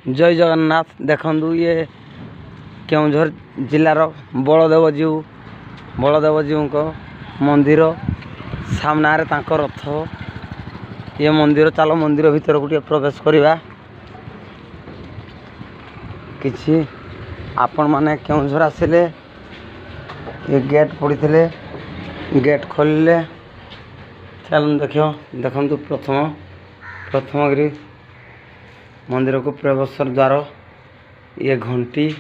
जय जगन्नाथ। देखु ये केउझर जिलार बलदेवजीउ को मंदिर सामना रे तांको रथ ये मंदिर। चलो मंदिर भीतर को प्रवेश करवा किछि आपण माने केउझर आसिले ये गेट पड़ी थे गेट खोलिले चल देखो प्रथम गिरी मंदिर को प्रवेश द्वार ये घंटी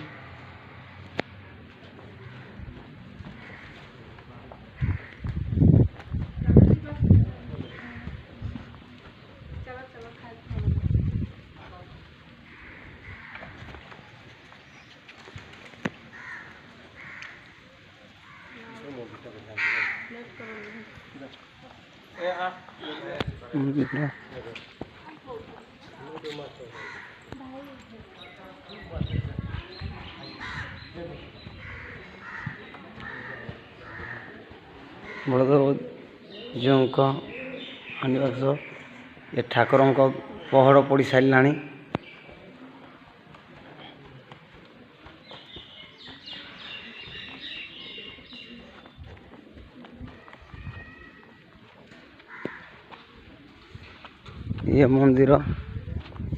बलदेव जी निवास ये ठाकुर पहड़ पड़ सारा ये मंदिर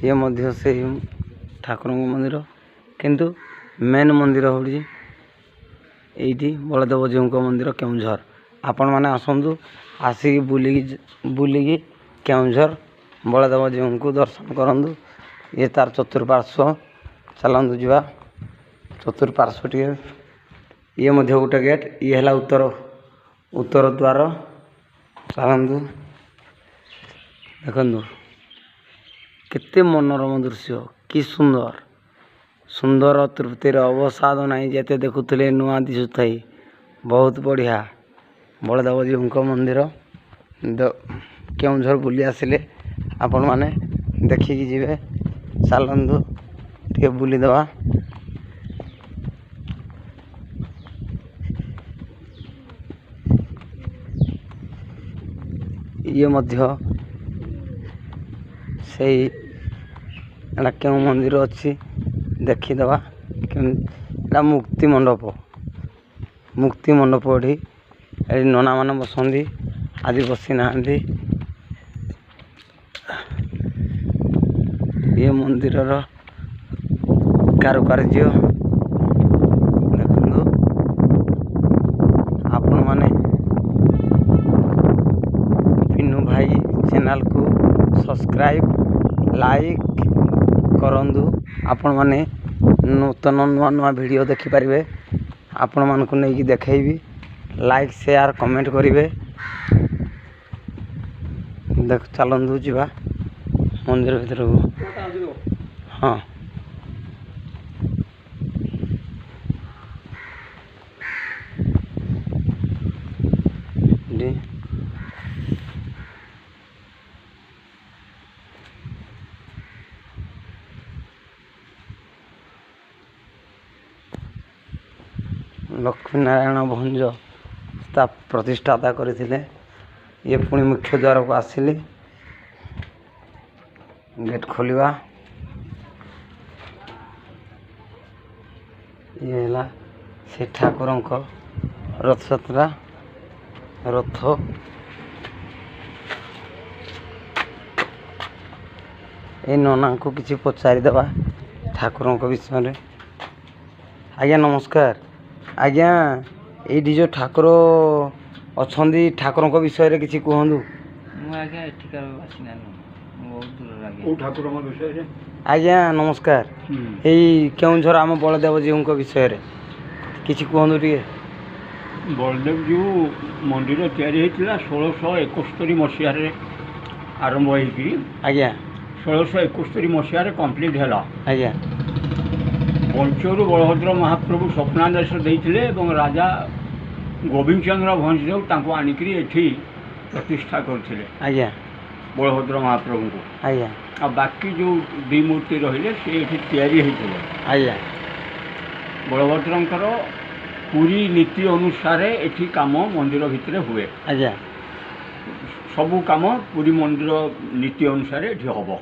ये मध्य से ठाकुर मंदिर किंतु मेन मंदिर हूँ ये बलदेव जी मंदिर केउझर। आपण मैंने आसतु आसिक बुलिकी केउझर बलदेव जी को दर्शन करूँ। ये तार चतुर्पार्श्व चलतु जा चतुर्पार्श्व टे ये गोटे गेट ये है उत्तर द्वार चलतु देखु केते मनोरम दृश्य कि सुंदर सुंदर तृप्तिर अवसाद नहीं जेते देखुले नुआ दिशुथाई बहुत बढ़िया बलदेव जी मंदिर केउझर बुली आसिले आपण माने देखिकी जिवे चलतु टे बुली दवा। ये मध्य से क्यों मंदिर अच्छी देखीदवा मुक्ति मंडप एठी नना मान बसंती आज बसी ना ये मंदिर कारुकार्य देखो आपण माने पिन्नू भाई चैनल को सब्सक्राइब लाइक करंदु। आपण माने नूतन नुआ नुआ वीडियो देखि पारिबे आपण मान को नहीं देखैबी लाइक शेयर कमेंट करिवे। देख चलंदु जीवा मंदिर भीतर को हाँ लक्ष्मी नारायण भंज प्रतिष्ठाता करथिले। ये पुणी मुख्य द्वार को आसिले गेट खोलिवा ये है से ठाकुर रथ यात्रा रथ ये नना को किसी पचारिदेवा ठाकुर विषय। आज्ञा नमस्कार आज्ञा ये जो ठाकुर अच्छा ठाकुर विषय रे किसी कहतु। आज्ञा नमस्कार यही केउझर आम बलदेव जी विषय रे किसी कहतु टे। बलदेव जी मंदिर या 1671 मसीह आरंभ होगी आज्ञा 1671 मसीह कंप्लीट है आज्ञा। पंचरू बलभद्र महाप्रभु स्वप्नादेश देते राजा गोविंद चंद्र भंजदेव आनिकी एठी प्रतिष्ठा करते आज्ञा बलभद्र महाप्रभु को आज्ञा। आ बाकी जो दी मूर्ति रहिले से एठी तैयारी होइतिले आज्ञा। बलभद्रंकर पूरी नीति अनुसार एठी काम मंदिर भितर हुए आज्ञा। सबू काम पूरी मंदिर नीति अनुसार एठी हबो।